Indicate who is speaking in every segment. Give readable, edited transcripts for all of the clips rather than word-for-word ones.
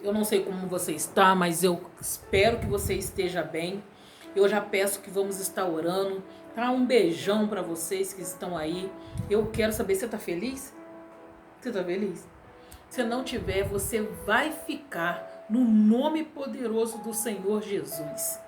Speaker 1: Eu não sei como você está, mas eu espero que você esteja bem. Eu já peço que vamos estar orando. Tá? Um beijão para vocês que estão aí. Eu quero saber, você está feliz? Você está feliz? Se não tiver, você vai ficar no nome poderoso do Senhor Jesus.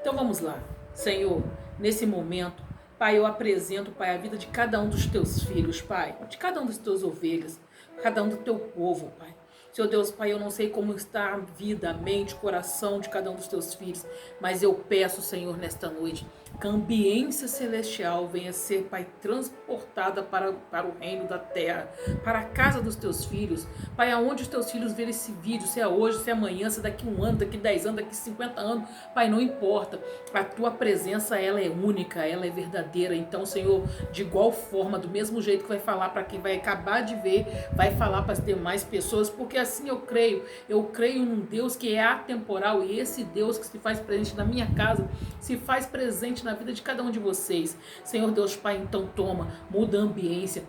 Speaker 1: Então vamos lá. Senhor, nesse momento, Pai, eu apresento, Pai, a vida de cada um dos teus filhos, Pai, de cada um dos teus ovelhas, cada um do teu povo, Pai. Senhor Deus, Pai, eu não sei como está a vida, a mente, o coração de cada um dos teus filhos, mas eu peço, Senhor, nesta noite, que a ambiência celestial venha ser, Pai, transportada para o reino da terra, para a casa dos teus filhos. Pai, aonde os teus filhos verem esse vídeo, se é hoje, se é amanhã, se é daqui 1 ano, daqui 10 anos, daqui 50 anos, Pai, não importa. A tua presença, ela é única, ela é verdadeira. Então, Senhor, de igual forma, do mesmo jeito que vai falar para quem vai acabar de ver, vai falar para as demais pessoas, porque assim eu creio num Deus que é atemporal, e esse Deus que se faz presente na minha casa, se faz presente na vida de cada um de vocês. Senhor Deus Pai, então toma, muda a ambiência,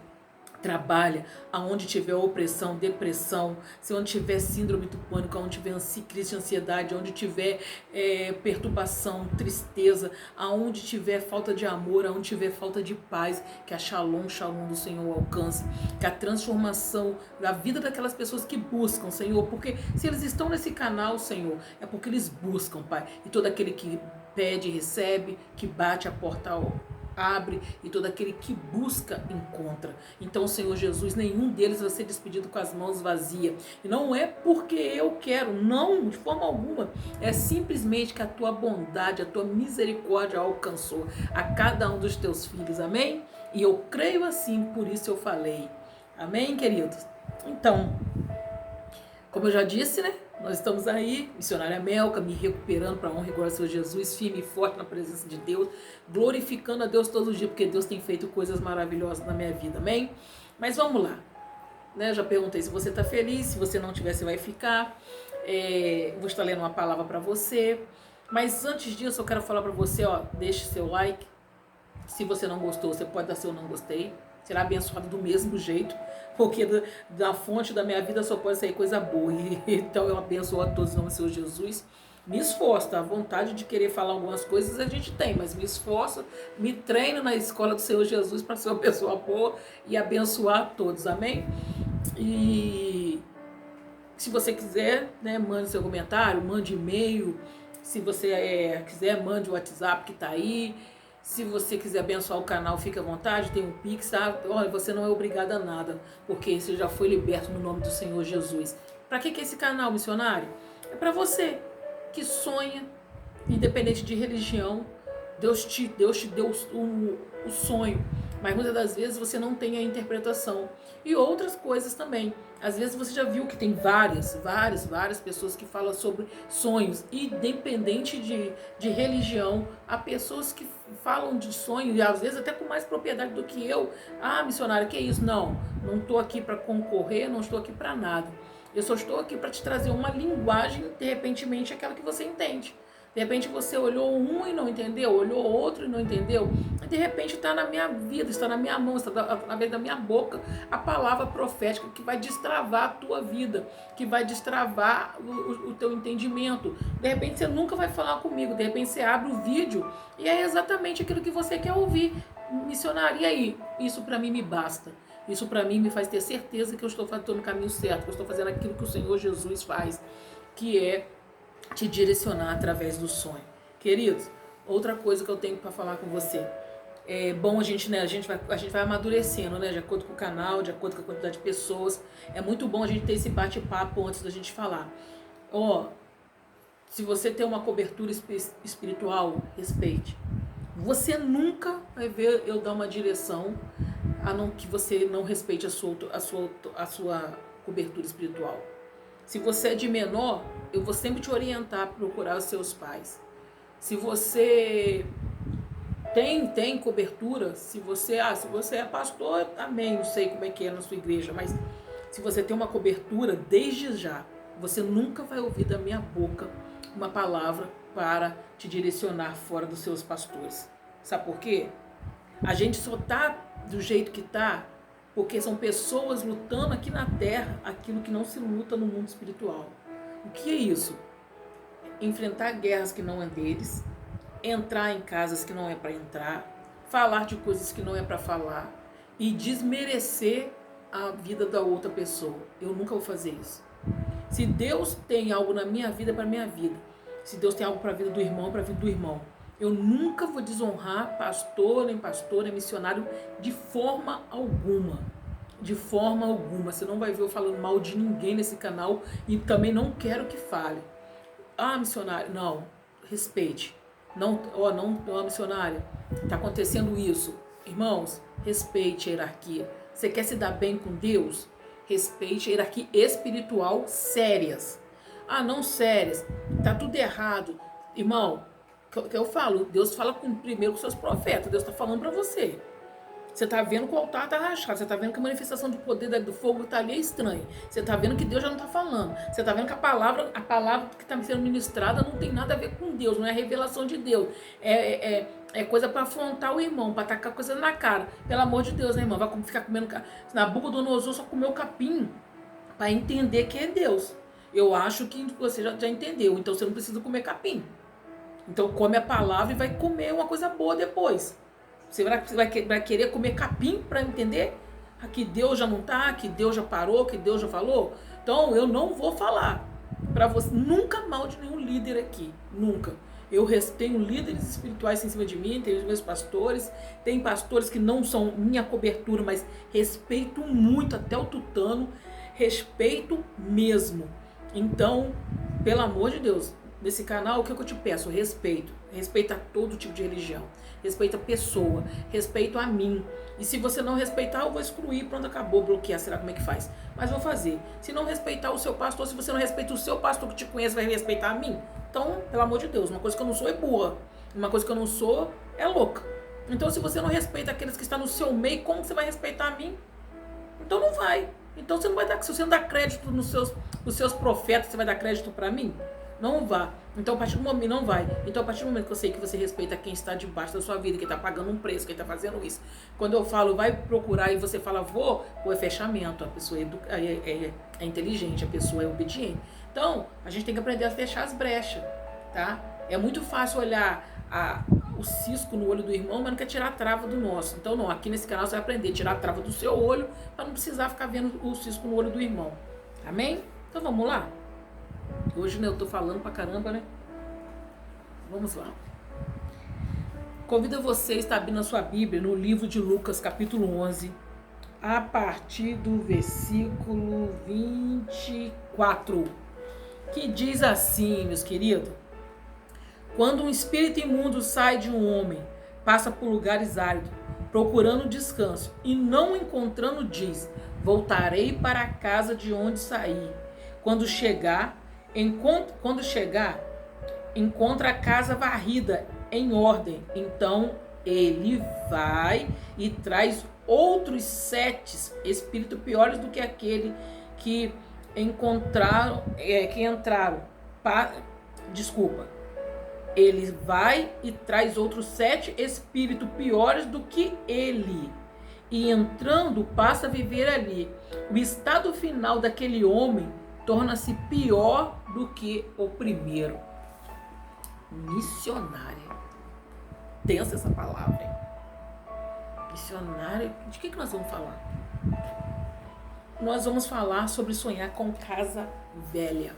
Speaker 1: trabalha aonde tiver opressão, depressão, se onde tiver síndrome do pânico, aonde tiver crise, ansiedade, onde tiver perturbação, tristeza, aonde tiver falta de amor, aonde tiver falta de paz, que a shalom do Senhor alcance, que a transformação da vida daquelas pessoas que buscam, Senhor, porque se eles estão nesse canal, Senhor, é porque eles buscam, Pai, e todo aquele que pede, recebe, que bate a porta abre, e todo aquele que busca encontra. Então, Senhor Jesus, nenhum deles vai ser despedido com as mãos vazias, e não é porque eu quero, não, de forma alguma, é simplesmente que a tua bondade, a tua misericórdia alcançou a cada um dos teus filhos, amém? E eu creio assim, por isso eu falei, amém, queridos? Então, como eu já disse, né? Nós estamos aí, missionária Melka, me recuperando para a honra e glória do Senhor Jesus, firme e forte na presença de Deus, glorificando a Deus todos os dias, porque Deus tem feito coisas maravilhosas na minha vida, amém? Mas vamos lá, né? Já perguntei se você está feliz, se você não tiver, você vai ficar. Vou estar lendo uma palavra para você, mas antes disso eu quero falar para você, ó, deixe seu like. Se você não gostou, você pode dar seu não gostei, será abençoado do mesmo jeito, porque da fonte da minha vida só pode sair coisa boa. Então eu abençoo a todos em nome do Senhor Jesus. Me esforço, tá? A vontade de querer falar algumas coisas a gente tem, mas me esforço, me treino na escola do Senhor Jesus para ser uma pessoa boa e abençoar a todos, amém? E se você quiser, né, mande seu comentário, mande e-mail. Se você quiser, mande o WhatsApp que está aí. Se você quiser abençoar o canal, fique à vontade, tem um Pix, tá? Olha, você não é obrigado a nada, porque você já foi liberto no nome do Senhor Jesus. Para que é esse canal, missionário? É para você que sonha, independente de religião. Deus te deu o sonho, mas muitas das vezes você não tem a interpretação. E outras coisas também. Às vezes você já viu que tem várias pessoas que falam sobre sonhos, independente de religião. Há pessoas que falam de sonho, e às vezes até com mais propriedade do que eu. Ah, missionário, que é isso? Não estou aqui para concorrer, não estou aqui para nada. Eu só estou aqui para te trazer uma linguagem, de repente, aquela que você entende. De repente você olhou um e não entendeu, olhou outro e não entendeu. E de repente está na minha vida, está na minha mão, está através da minha boca a palavra profética que vai destravar a tua vida, que vai destravar o teu entendimento. De repente você nunca vai falar comigo, de repente você abre o vídeo e é exatamente aquilo que você quer ouvir. Missionário, e aí? Isso para mim me basta. Isso para mim me faz ter certeza que eu estou no caminho certo, que eu estou fazendo aquilo que o Senhor Jesus faz, que é te direcionar através do sonho. Queridos, outra coisa que eu tenho para falar com você. É bom a gente, né, a gente vai amadurecendo, né, de acordo com o canal, de acordo com a quantidade de pessoas. É muito bom a gente ter esse bate-papo antes da gente falar. Ó, se você tem uma cobertura espiritual, respeite. Você nunca vai ver eu dar uma direção a não que você não respeite a sua cobertura espiritual. Se você é de menor, eu vou sempre te orientar a procurar os seus pais. Se você tem cobertura, se você é pastor, amém, não sei como é que é na sua igreja, mas se você tem uma cobertura, desde já, você nunca vai ouvir da minha boca uma palavra para te direcionar fora dos seus pastores. Sabe por quê? A gente só tá do jeito que tá porque são pessoas lutando aqui na terra aquilo que não se luta no mundo espiritual. O que é isso? Enfrentar guerras que não é deles, entrar em casas que não é para entrar, falar de coisas que não é para falar e desmerecer a vida da outra pessoa. Eu nunca vou fazer isso. Se Deus tem algo na minha vida, é para minha vida. Se Deus tem algo para a vida do irmão, é para a vida do irmão. Eu nunca vou desonrar pastor, nem missionário, de forma alguma. De forma alguma. Você não vai ver eu falando mal de ninguém nesse canal e também não quero que fale. Ah, missionário, não. Respeite. Não, missionária, está acontecendo isso. Irmãos, respeite a hierarquia. Você quer se dar bem com Deus? Respeite a hierarquia espiritual sérias. Ah, não sérias. Tá tudo errado. Irmão, que eu falo, Deus fala primeiro com seus profetas. Deus está falando para você. Você está vendo que o altar está rachado. Você está vendo que a manifestação do poder do fogo está ali estranha. Você está vendo que Deus já não está falando. Você está vendo que a palavra que está sendo ministrada não tem nada a ver com Deus. Não é a revelação de Deus. É coisa para afrontar o irmão, para atacar coisa na cara. Pelo amor de Deus, né, irmão? Vai ficar comendo... Nabucodonosor só comeu capim para entender que é Deus. Eu acho que você já entendeu. Então você não precisa comer capim. Então come a palavra e vai comer uma coisa boa depois. Você vai querer comer capim para entender que Deus já não está, que Deus já parou, que Deus já falou? Então eu não vou falar para você nunca mal de nenhum líder aqui, nunca. Eu tenho líderes espirituais em cima de mim, tenho os meus pastores, tem pastores que não são minha cobertura, mas respeito muito, até o tutano, respeito mesmo. Então, pelo amor de Deus, nesse canal, o que eu te peço? Respeito. Respeita todo tipo de religião. Respeita a pessoa. Respeito a mim. E se você não respeitar, eu vou excluir. Pronto, acabou. Bloquear. Será como é que faz? Mas vou fazer. Se não respeitar o seu pastor, se você não respeita o seu pastor que te conhece, vai respeitar a mim? Então, pelo amor de Deus, uma coisa que eu não sou é burra. Uma coisa que eu não sou é louca. Então, se você não respeita aqueles que estão no seu meio, como você vai respeitar a mim? Então não vai. Então você não vai dar, se você não dá crédito nos seus profetas, você vai dar crédito para mim? Não vá. Então a partir do momento, não vai. Então a partir do momento que eu sei que você respeita quem está debaixo da sua vida, quem está pagando um preço, quem está fazendo isso. Quando eu falo, vai procurar e você fala, vou, é fechamento. A pessoa é inteligente, a pessoa é obediente. Então a gente tem que aprender a fechar as brechas, tá? É muito fácil olhar o cisco no olho do irmão, mas não quer tirar a trava do nosso. Então não, aqui nesse canal você vai aprender a tirar a trava do seu olho para não precisar ficar vendo o cisco no olho do irmão. Amém? Então vamos lá? Hoje, né, eu tô falando pra caramba, né? Vamos lá. Convido você a estar abrindo a sua Bíblia no livro de Lucas, capítulo 11, a partir do versículo 24, que diz assim, meus queridos: quando um espírito imundo sai de um homem, passa por lugares áridos, procurando descanso, e não encontrando, diz: voltarei para a casa de onde saí. Quando chegar, encontra a casa varrida, em ordem. Então ele vai e traz outros 7 espíritos piores do que aquele que entraram. Ele vai e traz outros 7 espíritos piores do que ele. E entrando, passa a viver ali. O estado final daquele homem torna-se pior do que o primeiro. Missionária. Tensa essa palavra, hein? Missionária. De que nós vamos falar? Nós vamos falar sobre sonhar com casa velha.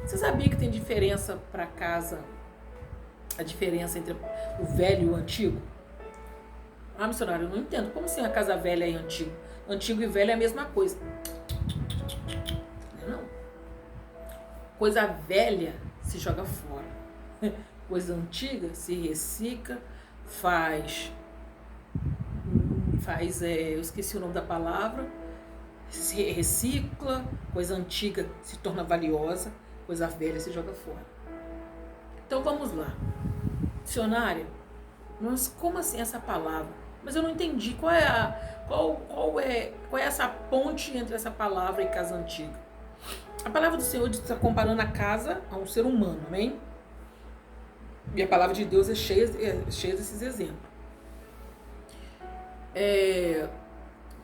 Speaker 1: Você sabia que tem diferença para casa? A diferença entre o velho e o antigo? Ah, missionário, eu não entendo. Como assim a casa velha e antigo? Antigo e velho é a mesma coisa. Não. Coisa velha se joga fora. Coisa antiga se recicla, eu esqueci o nome da palavra, se recicla, coisa antiga se torna valiosa, coisa velha se joga fora. Então vamos lá. Dicionário, como assim essa palavra? Mas eu não entendi qual é essa ponte entre essa palavra e casa antiga. A palavra do Senhor está comparando a casa a um ser humano, amém? E a palavra de Deus é cheia desses exemplos.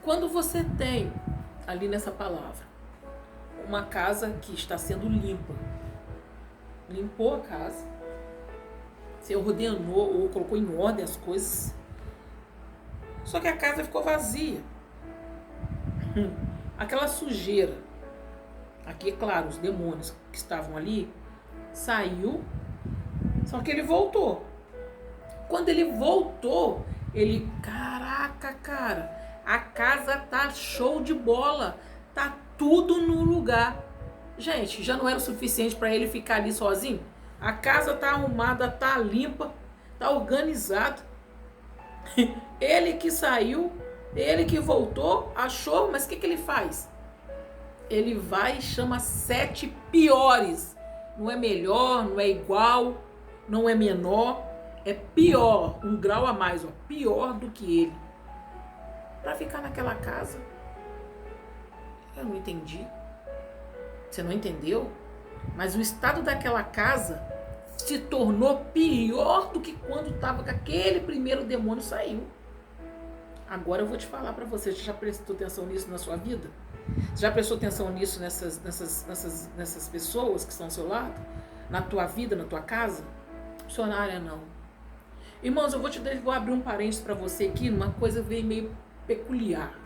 Speaker 1: Quando você tem ali nessa palavra uma casa que está sendo limpa. Limpou a casa. Você ordenou ou colocou em ordem as coisas. Só que a casa ficou vazia. Aquela sujeira. Aqui, é claro, os demônios que estavam ali saiu. Só que ele voltou. Quando ele voltou, ele, caraca, cara, a casa tá show de bola, tá tudo no lugar. Gente, já não era o suficiente para ele ficar ali sozinho? A casa tá arrumada, tá limpa, tá organizado. Ele que saiu, ele que voltou, achou, mas o que ele faz? Ele vai e chama 7 piores. Não é melhor, não é igual, não é menor. É pior, um grau a mais, ó, pior do que ele. Para ficar naquela casa. Eu não entendi. Você não entendeu? Mas o estado daquela casa se tornou pior do que quando estava com aquele primeiro demônio saiu. Agora eu vou te falar para você. Você já prestou atenção nisso na sua vida? Você já prestou atenção nisso nessas pessoas que estão ao seu lado? Na tua vida, na tua casa? Missionária, não. Irmãos, vou abrir um parênteses para você aqui, uma coisa meio peculiar,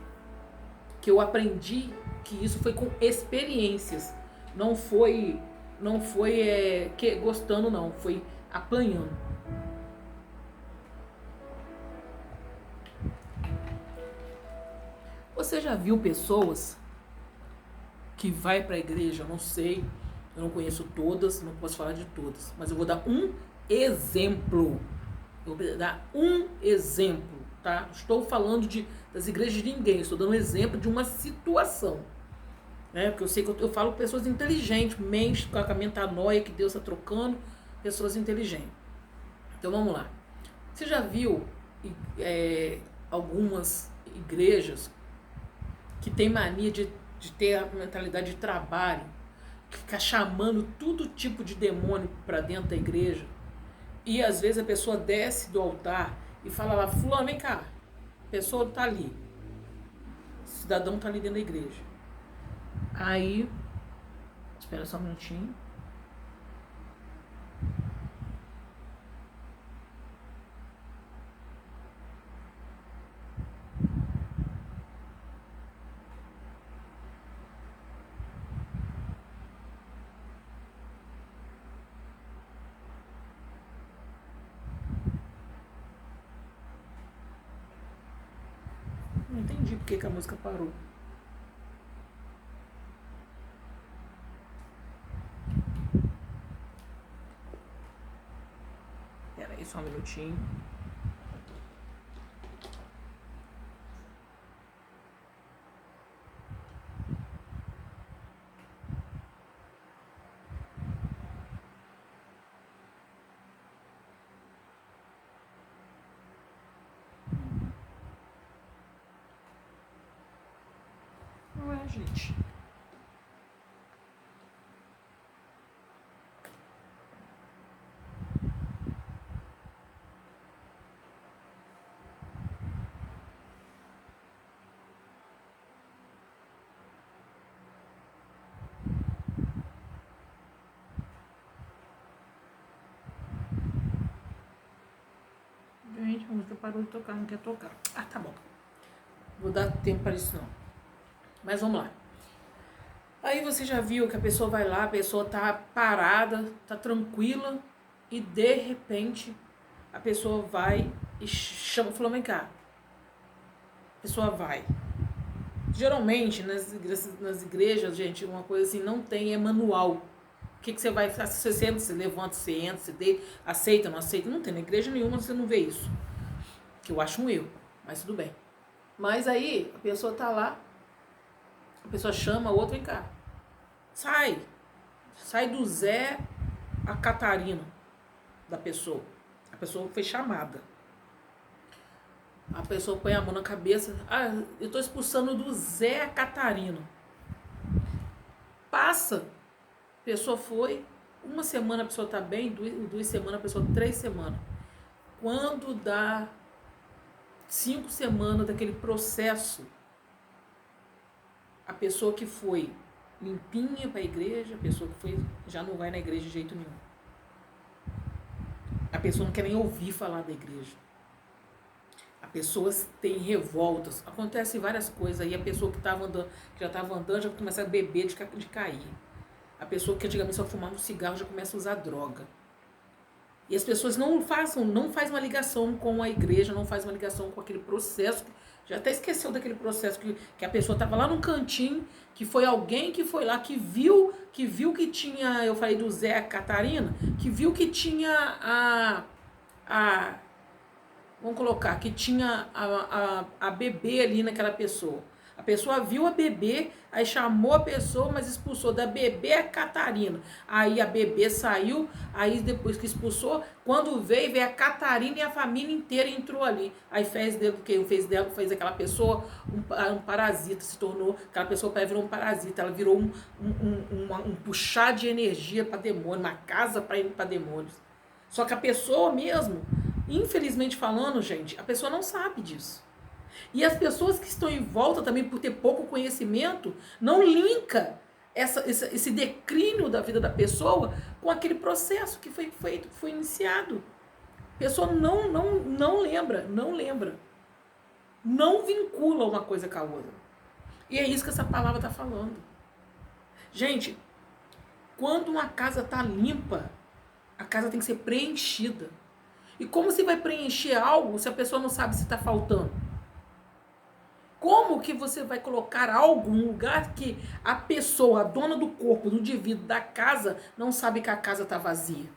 Speaker 1: que eu aprendi que isso foi com experiências, não foi gostando não, foi apanhando. Você já viu pessoas que vai para a igreja? Eu não sei, eu não conheço todas, não posso falar de todas, mas eu vou dar um exemplo. Eu vou dar um exemplo, tá? Estou falando das igrejas de ninguém, estou dando um exemplo de uma situação. Né? Porque eu sei que eu falo pessoas inteligentes, mentes com a metanoia que Deus está trocando, pessoas inteligentes. Então vamos lá. Você já viu algumas igrejas que tem mania de ter a mentalidade de trabalho, que fica chamando todo tipo de demônio para dentro da igreja? E às vezes a pessoa desce do altar e fala lá, fulano, vem cá. A pessoa tá ali. O cidadão tá ali dentro da igreja. Aí, espera só um minutinho. Não entendi por que a música parou. Espera aí só um minutinho. Ué, gente. Gente, a música parou de tocar, não quer tocar. Ah, tá bom. Vou dar tempo para isso não. Mas vamos lá. Aí você já viu que a pessoa vai lá, a pessoa tá parada, tá tranquila, e de repente a pessoa vai e chama, falou, vem cá. A pessoa vai. Geralmente nas igrejas, gente, uma coisa assim, não tem, é manual. O que você vai fazer? Você senta, você levanta, você entra, você aceita, não aceita? Não tem, na igreja nenhuma você não vê isso. Que eu acho um erro, mas tudo bem. Mas aí a pessoa tá lá, a pessoa chama, o outro, vem cá. Sai do Zé a Catarina da pessoa. A pessoa foi chamada. A pessoa põe a mão na cabeça. Ah, eu tô expulsando do Zé a Catarina. Passa. A pessoa foi. Uma semana a pessoa tá bem, 2 semanas a pessoa 3 semanas. Quando dá 5 semanas daquele processo, a pessoa que foi limpinha para a igreja, a pessoa que foi já não vai na igreja de jeito nenhum. A pessoa não quer nem ouvir falar da igreja. As pessoas têm revoltas, acontece várias coisas aí, a pessoa que já estava andando, já começa a beber de cair. A pessoa que antigamente só fumava um cigarro já começa a usar droga. E as pessoas não faz uma ligação com a igreja, não faz uma ligação com aquele processo. Já até esqueceu daquele processo que a pessoa estava lá no cantinho, que foi alguém que foi lá, que viu que tinha, eu falei do Zé Catarina, que viu que tinha vamos colocar, que tinha a bebê ali naquela pessoa. A pessoa viu a bebê, aí chamou a pessoa, mas expulsou da bebê a Catarina. Aí a bebê saiu, aí depois que expulsou, quando veio a Catarina e a família inteira entrou ali. Aí fez aquela pessoa um parasita, se tornou, aquela pessoa virou um parasita, ela virou um puxar de energia para demônio, uma casa para demônios. Só que a pessoa mesmo, infelizmente falando, gente, a pessoa não sabe disso. E as pessoas que estão em volta também, por ter pouco conhecimento, não linka esse declínio da vida da pessoa com aquele processo que foi feito, que foi iniciado. A pessoa não lembra. Não vincula uma coisa com a outra. E é isso que essa palavra está falando. Gente, quando uma casa está limpa, a casa tem que ser preenchida. E como você vai preencher algo se a pessoa não sabe se está faltando? Como que você vai colocar algo em um lugar que a pessoa, a dona do corpo, do indivíduo, da casa, não sabe que a casa está vazia?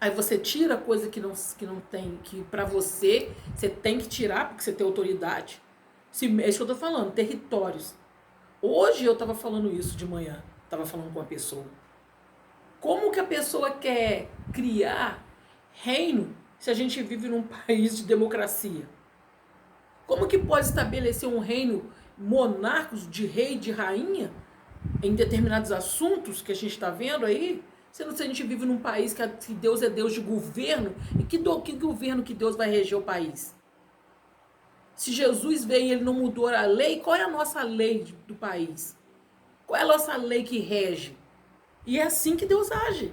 Speaker 1: Aí você tira coisa que não tem, que para você tem que tirar, porque você tem autoridade. É isso que eu tô falando, territórios. Hoje eu estava falando isso de manhã, estava falando com uma pessoa. Como que a pessoa quer criar reino se a gente vive num país de democracia? Como que pode estabelecer um reino monarcos de rei e de rainha em determinados assuntos que a gente está vendo aí? Sendo que a gente vive num país que Deus é Deus de governo, e que governo que Deus vai reger o país? Se Jesus veio e ele não mudou a lei, qual é a nossa lei do país? Qual é a nossa lei que rege? E é assim que Deus age.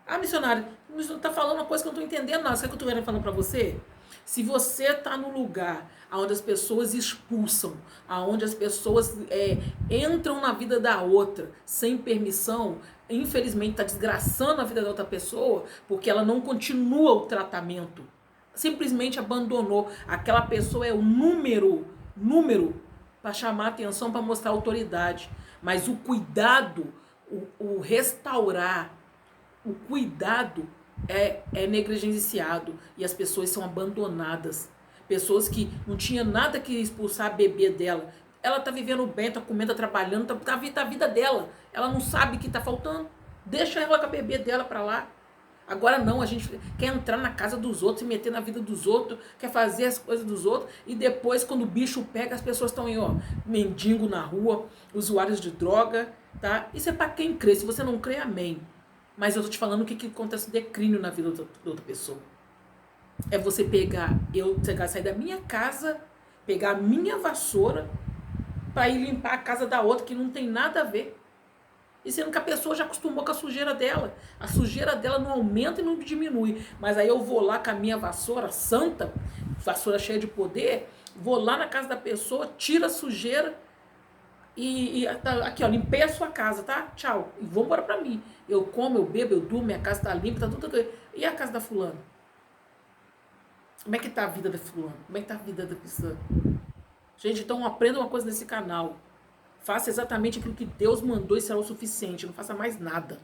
Speaker 1: Ah, missionário, você está falando uma coisa que eu não estou entendendo, não. Sabe o que eu estou falando para você? Se você está no lugar onde as pessoas expulsam, onde as pessoas entram na vida da outra sem permissão, infelizmente está desgraçando a vida da outra pessoa, porque ela não continua o tratamento. Simplesmente abandonou. Aquela pessoa é o número para chamar atenção, para mostrar autoridade. Mas o cuidado, o restaurar, o cuidado é negligenciado e as pessoas são abandonadas. Pessoas que não tinha nada que expulsar a bebê dela. Ela tá vivendo bem, tá comendo, tá trabalhando, tá a vida dela. Ela não sabe o que tá faltando. Deixa ela com a bebê dela pra lá. Agora não, a gente quer entrar na casa dos outros, se meter na vida dos outros, quer fazer as coisas dos outros, e depois, quando o bicho pega, as pessoas estão aí, ó, mendigo na rua, usuários de droga, tá? Isso é pra quem crê. Se você não crê, amém. Mas eu tô te falando o que acontece declínio na vida da outra pessoa. É você sair da minha casa, pegar a minha vassoura para ir limpar a casa da outra, que não tem nada a ver. E sendo que a pessoa já acostumou com a sujeira dela. A sujeira dela não aumenta e não diminui. Mas aí eu vou lá com a minha vassoura santa, vassoura cheia de poder, vou lá na casa da pessoa, tiro a sujeira e aqui, ó, limpei a sua casa, tá? Tchau. E vou embora pra mim. Eu como, eu bebo, eu durmo, minha casa tá limpa, tá tudo. E a casa da fulana? Como é que tá a vida da fulana? Como é que tá a vida da pessoa? Gente, então aprenda uma coisa nesse canal. Faça exatamente aquilo que Deus mandou e será o suficiente. Não faça mais nada.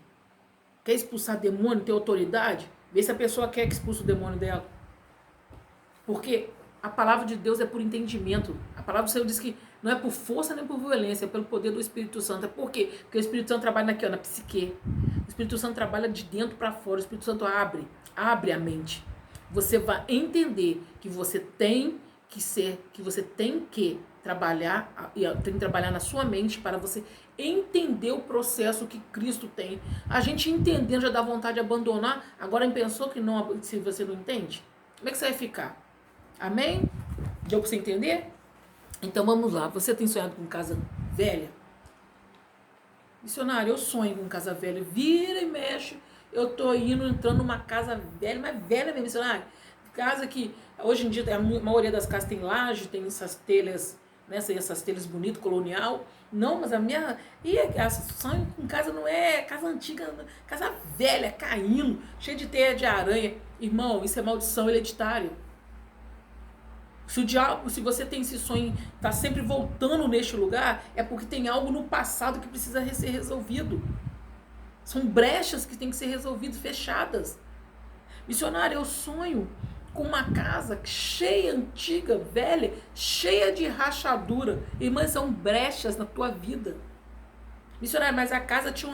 Speaker 1: Quer expulsar demônio, ter autoridade? Vê se a pessoa quer que expulse o demônio dela. Porque a palavra de Deus é por entendimento. A palavra do Senhor diz que não é por força nem por violência, é pelo poder do Espírito Santo. Por quê? Porque o Espírito Santo trabalha aqui, ó, na psique. O Espírito Santo trabalha de dentro para fora. O Espírito Santo abre a mente. Você vai entender que você tem que trabalhar, tem que trabalhar na sua mente para você entender o processo que Cristo tem. A gente entendendo já dá vontade de abandonar. Agora pensou que não, se você não entende? Como é que você vai ficar? Amém? Deu para você entender? Então vamos lá. Você tem sonhado com casa velha? Missionário, eu sonho com casa velha. Vira e mexe. Eu tô entrando numa casa velha, mas velha mesmo, missionário. Casa que hoje em dia a maioria das casas tem laje, tem essas telhas, né? Essas telhas bonitas, colonial. Não, mas a minha. E a sonho com casa não é casa antiga, casa velha, caindo, cheia de teia de aranha. Irmão, isso é maldição hereditária. Se o diabo, se você tem esse sonho, tá sempre voltando neste lugar, é porque tem algo no passado que precisa ser resolvido. São brechas que têm que ser resolvidas, fechadas. Missionário, eu sonho com uma casa cheia, antiga, velha, cheia de rachadura. Irmãs, são brechas na tua vida. Missionário, mas a casa tinha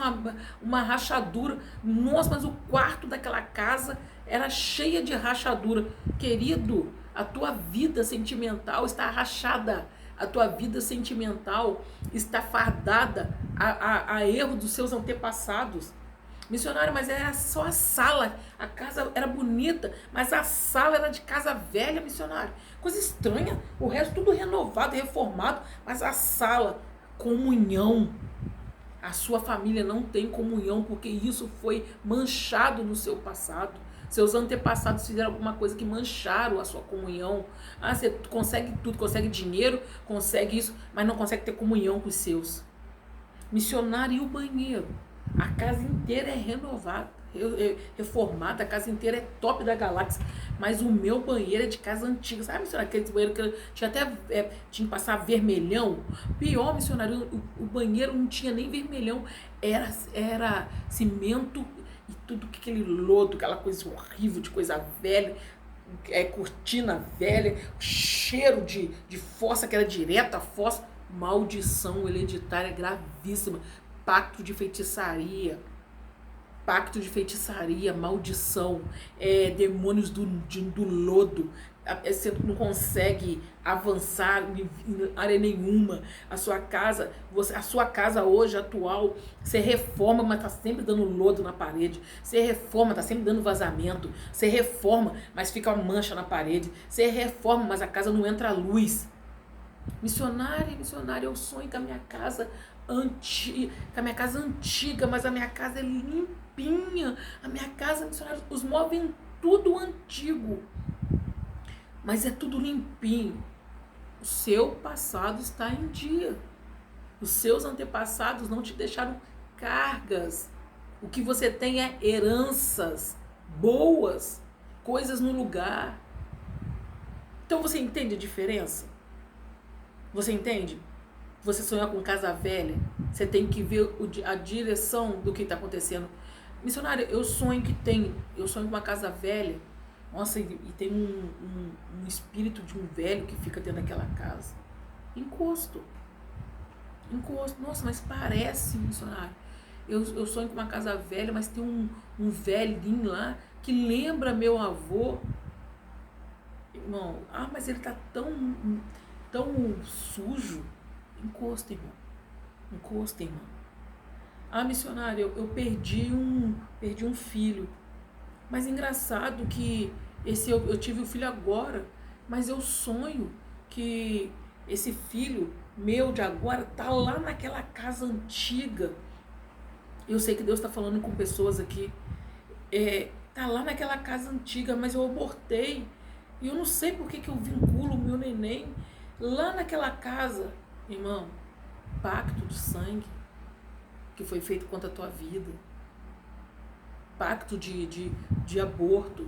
Speaker 1: uma rachadura. Nossa, mas o quarto daquela casa era cheia de rachadura. Querido, a tua vida sentimental está rachada. A tua vida sentimental está fardada a erro dos seus antepassados. Missionário, mas era só a sala. A casa era bonita, mas a sala era de casa velha, missionário. Coisa estranha. O resto tudo renovado, reformado, mas a sala, comunhão. A sua família não tem comunhão porque isso foi manchado no seu passado. Seus antepassados fizeram alguma coisa que mancharam a sua comunhão. Ah, você consegue tudo, consegue dinheiro, consegue isso, mas não consegue ter comunhão com os seus. Missionário, e o banheiro? A casa inteira é renovada, reformada, a casa inteira é top da galáxia. Mas o meu banheiro é de casa antiga. Sabe, missionário, aquele banheiro que tinha até tinha que passar vermelhão? Pior, missionário, o banheiro não tinha nem vermelhão. Era cimento e tudo aquele lodo, aquela coisa horrível de coisa velha. Cortina velha, cheiro de fossa que era direto à fossa. Maldição hereditária gravíssima. Pacto de feitiçaria, maldição, demônios do lodo. Você não consegue avançar em área nenhuma. A sua casa hoje atual, você reforma, mas está sempre dando lodo na parede. Você reforma, está sempre dando vazamento. Você reforma, mas fica uma mancha na parede. Você reforma, mas a casa não entra luz. Missionária, eu sonho com a minha casa antiga, mas a minha casa é limpinha. A minha casa, missionário, os móveis tudo antigo, mas é tudo limpinho. O seu passado está em dia. Os seus antepassados não te deixaram cargas. O que você tem é heranças boas, coisas no lugar. Então você entende a diferença? Você entende? Você sonhar com casa velha, você tem que ver a direção do que está acontecendo. Missionário, eu sonho com uma casa velha. Nossa, e tem um espírito de um velho que fica dentro daquela casa. Encosto. Nossa, mas parece, missionário. Eu sonho com uma casa velha, mas tem um velhinho lá que lembra meu avô. Irmão, mas ele tá tão sujo. Encosta, irmão. Missionário, eu perdi um filho. Mas engraçado que eu tive o filho agora, mas eu sonho que esse filho meu de agora tá lá naquela casa antiga. Eu sei que Deus está falando com pessoas aqui. Tá lá naquela casa antiga, mas eu abortei. E eu não sei por que eu vinculo o meu neném lá naquela casa. Irmão, pacto de sangue que foi feito contra a tua vida. Pacto de aborto.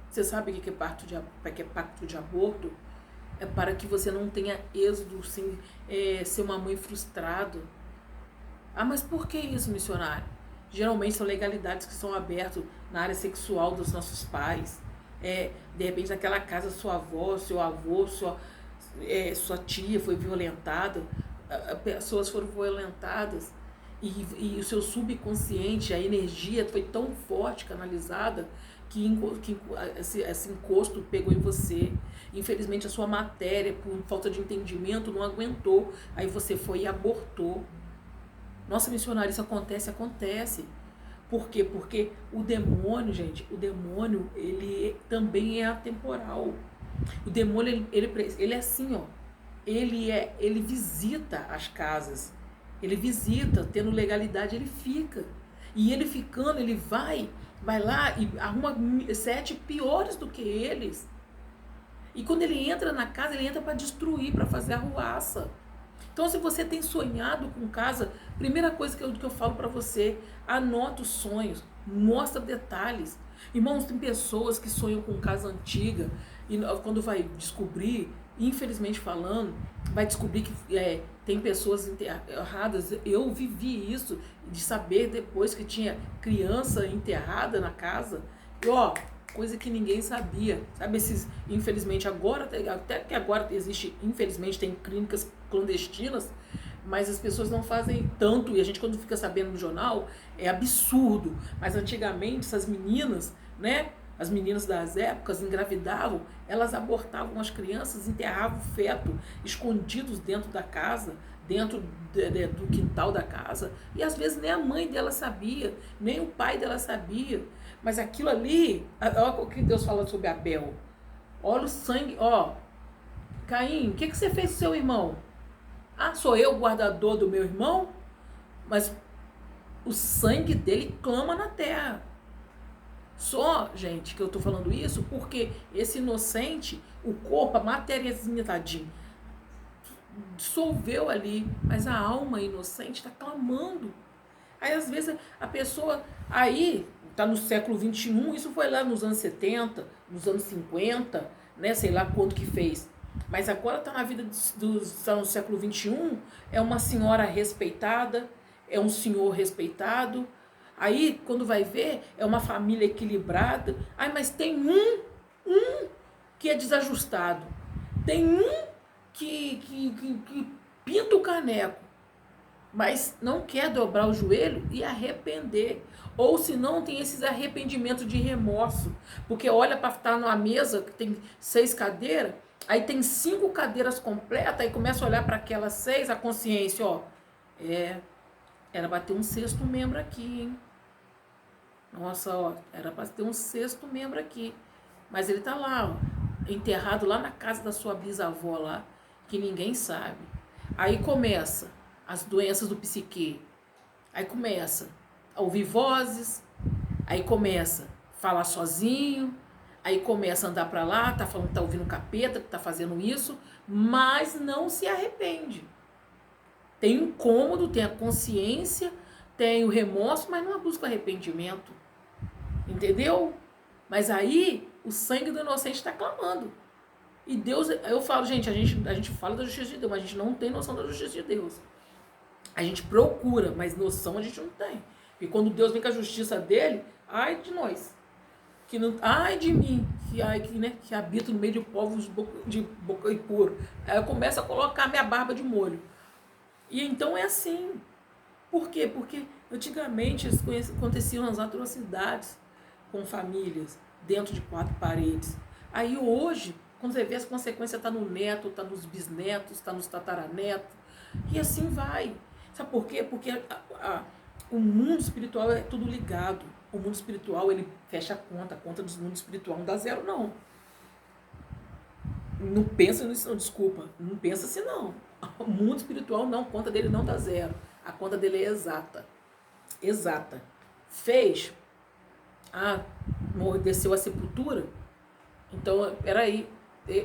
Speaker 1: Você sabe o que é pacto de aborto? É para que você não tenha êxodo, sim, ser uma mãe frustrada. Mas por que isso, missionário? Geralmente são legalidades que são abertas na área sexual dos nossos pais. De repente naquela casa sua avó, seu avô, sua tia foi violentada, pessoas foram violentadas e o seu subconsciente, a energia foi tão forte, canalizada, que esse encosto pegou em você. Infelizmente a sua matéria, por falta de entendimento, não aguentou, aí você foi e abortou. Nossa, missionário, isso acontece. Por quê? Porque o demônio, gente, ele também é atemporal. O demônio, ele é assim, ó. Ele visita as casas. Ele visita, tendo legalidade, ele fica. E ele ficando, ele vai lá e arruma 7 piores do que eles. E quando ele entra na casa, ele entra para destruir, para fazer arruaça. Então, se você tem sonhado com casa, primeira coisa que eu falo para você, anota os sonhos, mostra detalhes. Irmãos, tem pessoas que sonham com casa antiga e quando vai descobrir, infelizmente falando, vai descobrir que tem pessoas enterradas. Eu vivi isso, de saber depois que tinha criança enterrada na casa. E coisa que ninguém sabia, sabe? Infelizmente agora, até que agora existe, infelizmente tem clínicas clandestinas, mas as pessoas não fazem tanto, e a gente quando fica sabendo no jornal, é absurdo. Mas antigamente essas meninas, né? As meninas das épocas engravidavam, elas abortavam as crianças, enterravam o feto escondidos dentro da casa, dentro do quintal da casa, e às vezes nem a mãe dela sabia, nem o pai dela sabia. Mas aquilo ali, olha o que Deus fala sobre Abel. Olha o sangue, Caim, o que você fez com seu irmão? Sou eu o guardador do meu irmão? Mas o sangue dele clama na terra. Só, gente, que eu tô falando isso porque esse inocente, o corpo, a matériazinha, tadinho, dissolveu ali, mas a alma inocente está clamando. Aí às vezes a pessoa aí está no século XXI, isso foi lá nos anos 70, nos anos 50, né, sei lá quando que fez. Mas agora está na vida tá no século XXI, é uma senhora respeitada, é um senhor respeitado. Aí, quando vai ver, é uma família equilibrada. Mas tem um que é desajustado. Tem um que pinta o caneco, mas não quer dobrar o joelho e arrepender. Ou se não, tem esses arrependimentos de remorso. Porque olha para estar numa mesa que tem 6 cadeiras, aí tem 5 cadeiras completas, aí começa a olhar para aquelas 6, a consciência, era para ter um 6º membro aqui, hein? Nossa, era para ter um 6º membro aqui. Mas ele tá lá, enterrado lá na casa da sua bisavó lá, que ninguém sabe. Aí começa as doenças do psique. Aí começa a ouvir vozes, aí começa a falar sozinho, aí começa a andar para lá, tá falando que tá ouvindo capeta, que tá fazendo isso, mas não se arrepende. Tem um incômodo, tem a consciência, tem o remorso, mas não busca arrependimento. Entendeu? Mas aí o sangue do inocente está clamando. E Deus, eu falo, gente, a gente fala da justiça de Deus, mas a gente não tem noção da justiça de Deus. A gente procura, mas noção a gente não tem. E quando Deus vem com a justiça dele, ai de nós. Ai de mim, que habito no meio de povos de boca e puro. Aí eu começo a colocar minha barba de molho. E então é assim. Por quê? Porque antigamente aconteciam as atrocidades com famílias, dentro de 4 paredes. Aí hoje, quando você vê as consequências, está no neto, está nos bisnetos, está nos tataranetos, e assim vai. Sabe por quê? Porque o mundo espiritual é tudo ligado. O mundo espiritual, ele fecha a conta do mundo espiritual não dá zero, não. Não pensa nisso, não, desculpa. Não pensa assim, não. O mundo espiritual, não, a conta dele não dá zero. A conta dele é exata. Exata. Fez... desceu a sepultura, então, peraí,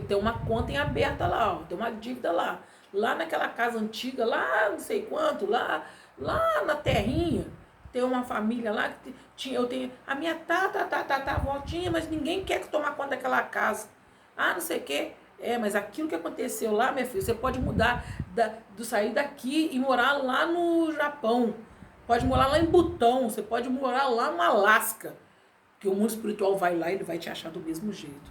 Speaker 1: tem uma conta em aberta lá, tem uma dívida lá naquela casa antiga, lá não sei quanto, lá na terrinha, tem uma família lá que eu tenho, a minha avó tinha, mas ninguém quer tomar conta daquela casa, não sei o quê. Mas aquilo que aconteceu lá, minha filha, você pode mudar, sair daqui e morar lá no Japão, pode morar lá em Butão, você pode morar lá no Alasca. Porque o mundo espiritual vai lá e ele vai te achar do mesmo jeito.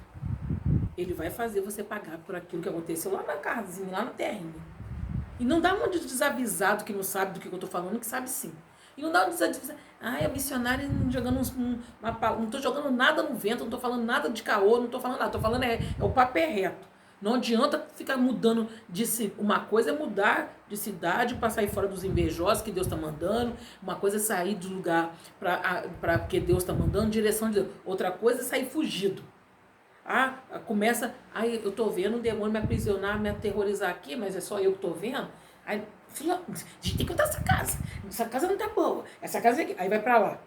Speaker 1: Ele vai fazer você pagar por aquilo que aconteceu lá na casinha, lá na terrinha. E não dá um desavisado que não sabe do que eu tô falando, que sabe sim. E não dá um desavisado. A missionária jogando não tô jogando nada no vento, não tô falando nada de caô, não tô falando nada. Tô falando o papo é reto. Não adianta ficar mudando uma coisa é mudar de cidade para sair fora dos invejosos que Deus está mandando. Uma coisa é sair do lugar para que Deus está mandando, direção de Deus. Outra coisa é sair fugido. Começa, eu tô vendo um demônio me aprisionar, me aterrorizar aqui, mas é só eu que tô vendo. Aí A gente tem que entrar nessa casa. Essa casa não tá boa. Essa casa é aqui. Aí vai pra lá.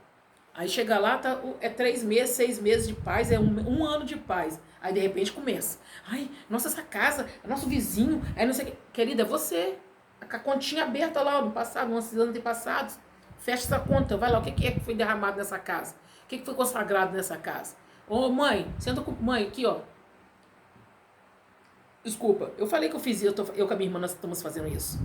Speaker 1: Aí chega lá, é 3 meses, 6 meses de paz, é um ano de paz. Aí de repente começa. Ai, nossa, essa casa, é nosso vizinho, aí não sei o que. Querida, é você. A continha aberta lá no passado, nos anos passados. Fecha essa conta, vai lá, o que é que foi derramado nessa casa? O que foi consagrado nessa casa? Ô mãe, senta com mãe aqui, ó. Desculpa, eu falei que eu fiz isso, eu com a minha irmã nós estamos fazendo isso.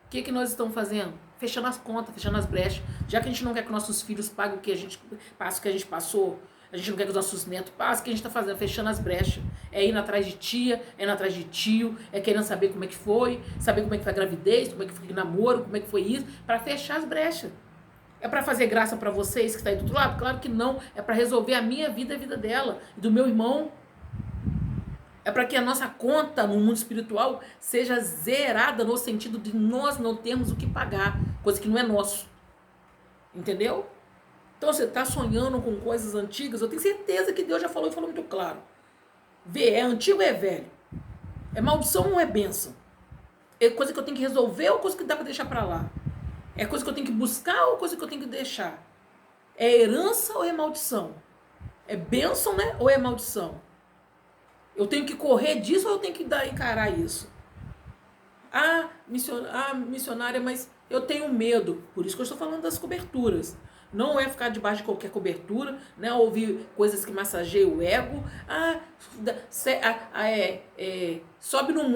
Speaker 1: O que nós estamos fazendo? Fechando as contas, fechando as brechas. Já que a gente não quer que nossos filhos paguem o que a gente passou, a gente não quer que os nossos netos passem, o que a gente está fazendo? Fechando as brechas. É indo atrás de tia, é indo atrás de tio, é querendo saber como é que foi, saber como é que foi a gravidez, como é que foi o namoro, como é que foi isso, para fechar as brechas. É para fazer graça para vocês que está aí do outro lado? Claro que não. É para resolver a minha vida e a vida dela e do meu irmão. É para que a nossa conta no mundo espiritual seja zerada no sentido de nós não termos o que pagar, coisa que não é nosso. Entendeu? Então você está sonhando com coisas antigas, eu tenho certeza que Deus já falou e falou muito claro. Vê, é antigo ou é velho? É maldição ou é bênção? É coisa que eu tenho que resolver ou coisa que dá para deixar para lá? É coisa que eu tenho que buscar ou coisa que eu tenho que deixar? É herança ou é maldição? É bênção, né? Ou é maldição? Eu tenho que correr disso ou eu tenho que encarar isso? Missionária, mas eu tenho medo. Por isso que eu estou falando das coberturas. Não é ficar debaixo de qualquer cobertura, né? Ouvir coisas que massageiam o ego. Sobe no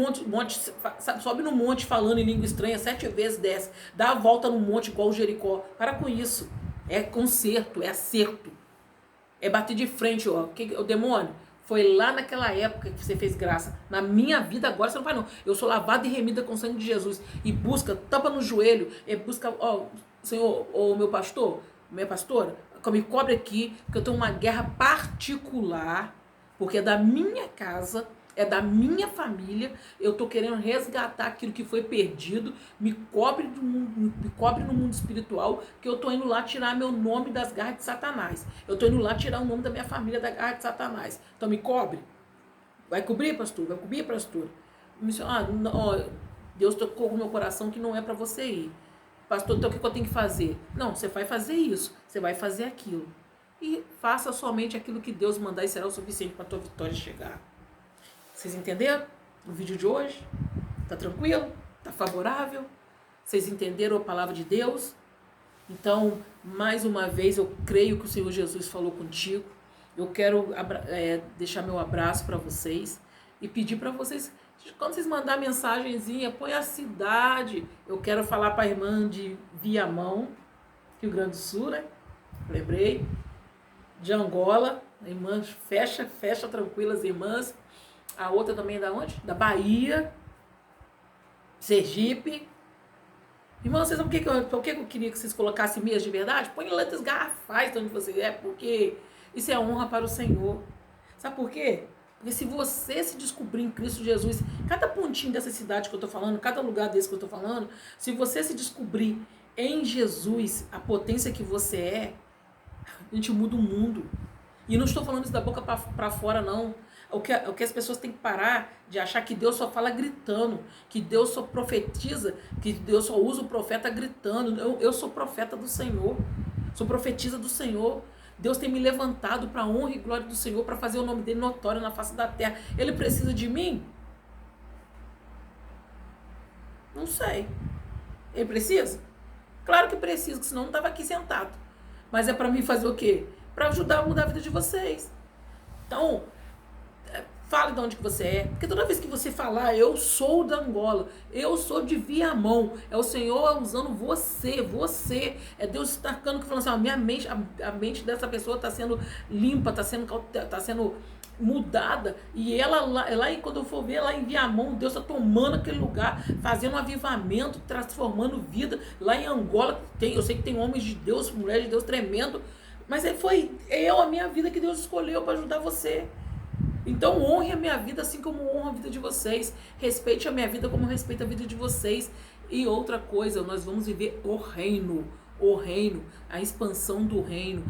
Speaker 1: monte falando em língua estranha 7 vezes, desce. Dá a volta no monte igual o Jericó. Para com isso. É conserto, é acerto. É bater de frente, ó. O demônio foi lá naquela época que você fez graça. Na minha vida agora você não faz não. Eu sou lavada e remida com o sangue de Jesus. E busca, tampa no joelho, busca, ó, Senhor, ô meu pastor, minha pastora, me cobre aqui, porque eu tenho uma guerra particular, porque é da minha casa, é da minha família, eu tô querendo resgatar aquilo que foi perdido, me cobre no mundo espiritual, que eu tô indo lá tirar meu nome das garras de Satanás. Eu tô indo lá tirar o nome da minha família da garra de Satanás. Então me cobre. Vai cobrir, pastor? Vai cobrir, pastor? Deus tocou no meu coração que não é para você ir. Pastor, então o que eu tenho que fazer? Não, você vai fazer isso, você vai fazer aquilo. E faça somente aquilo que Deus mandar e será o suficiente para a tua vitória chegar. Vocês entenderam o vídeo de hoje? Tá tranquilo? Tá favorável? Vocês entenderam a palavra de Deus? Então, mais uma vez, eu creio que o Senhor Jesus falou contigo. Eu quero deixar meu abraço para vocês e pedir para vocês, quando vocês mandarem mensagenzinha, põe a cidade. Eu quero falar para a irmã de Viamão, Rio Grande do Sul, né? Lembrei. De Angola, a irmã fecha tranquilas, irmãs. A outra também é da onde? Da Bahia, Sergipe. Irmãos, vocês sabem por que eu queria que vocês colocassem meias de verdade? Põe letras garrafais onde você é, porque isso é honra para o Senhor. Sabe por quê? Porque se você se descobrir em Cristo Jesus, cada pontinho dessa cidade que eu estou falando, cada lugar desse que eu estou falando, se você se descobrir em Jesus, a potência que você é, a gente muda o mundo. E não estou falando isso da boca para fora, não. O que as pessoas têm que parar de achar que Deus só fala gritando, que Deus só profetiza, que Deus só usa o profeta gritando. Eu sou profeta do Senhor, sou profetisa do Senhor. Deus tem me levantado para a honra e glória do Senhor, para fazer o nome dele notório na face da terra. Ele precisa de mim? Não sei. Ele precisa? Claro que precisa, senão não estava aqui sentado. Mas é para mim fazer o quê? Para ajudar a mudar a vida de vocês. Então, fale de onde que você é. Porque toda vez que você falar, eu sou da Angola, eu sou de Viamão, é o Senhor usando você. É Deus destacando, falando assim, a mente dessa pessoa está sendo limpa, está sendo mudada. E ela lá, quando eu for ver lá em Viamão, Deus está tomando aquele lugar, fazendo um avivamento, transformando vida. Lá em Angola, eu sei que tem homens de Deus, mulheres de Deus tremendo, mas a minha vida que Deus escolheu para ajudar você. Então honre a minha vida assim como honro a vida de vocês. Respeite a minha vida como eu respeito a vida de vocês. E outra coisa, nós vamos viver o reino, a expansão do reino,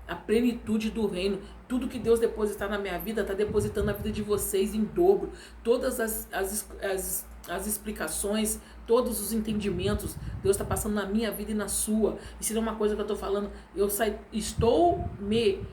Speaker 1: a plenitude do reino. Tudo que Deus depositar na minha vida, está depositando na vida de vocês em dobro. Todas as as explicações, todos os entendimentos, Deus está passando na minha vida e na sua. E se não é uma coisa que eu estou falando, estou me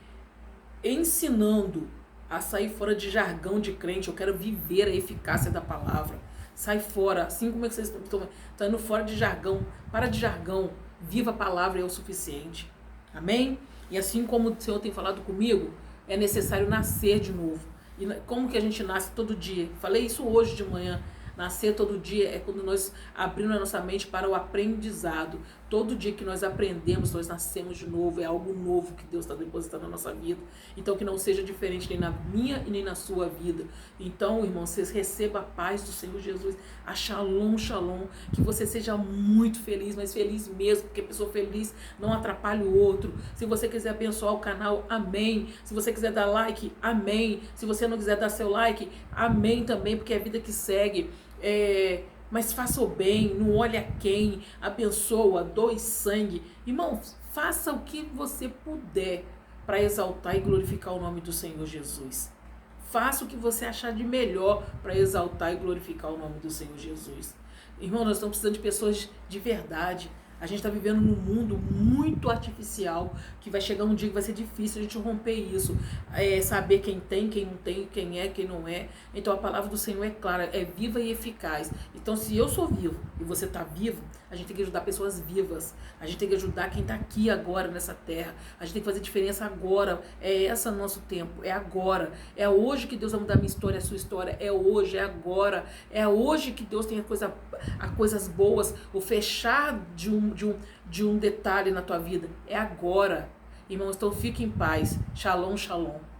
Speaker 1: ensinando a sair fora de jargão de crente. Eu quero viver a eficácia da palavra. Sai fora, assim como é que vocês estão indo fora de jargão. Para de jargão, viva a palavra, é o suficiente. Amém? E assim como o Senhor tem falado comigo, é necessário nascer de novo. E como que a gente nasce todo dia? Falei isso hoje de manhã. Nascer todo dia é quando nós abrimos a nossa mente para o aprendizado. Todo dia que nós aprendemos, nós nascemos de novo. É algo novo que Deus está depositando na nossa vida. Então que não seja diferente nem na minha e nem na sua vida. Então, irmãos, vocês recebam a paz do Senhor Jesus. A shalom, shalom. Que você seja muito feliz, mas feliz mesmo. Porque a pessoa feliz não atrapalha o outro. Se você quiser abençoar o canal, amém. Se você quiser dar like, amém. Se você não quiser dar seu like, amém também. Porque é a vida que segue. Mas faça o bem, não olhe a quem, abençoa, doe sangue. Irmãos, faça o que você puder para exaltar e glorificar o nome do Senhor Jesus. Faça o que você achar de melhor para exaltar e glorificar o nome do Senhor Jesus. Irmão, nós estamos precisando de pessoas de verdade. A gente está vivendo num mundo muito artificial, que vai chegar um dia que vai ser difícil a gente romper isso. Saber quem tem, quem não tem, quem é, quem não é. Então a palavra do Senhor é clara, é viva e eficaz. Então se eu sou vivo e você está vivo, a gente tem que ajudar pessoas vivas. A gente tem que ajudar quem está aqui agora nessa terra. A gente tem que fazer diferença agora. É esse o nosso tempo, é agora. É hoje que Deus vai mudar a minha história, a sua história. É hoje, é agora. É hoje que Deus tem coisas boas. O fechar de um detalhe na tua vida é agora. Irmãos, então fique em paz. Shalom, shalom.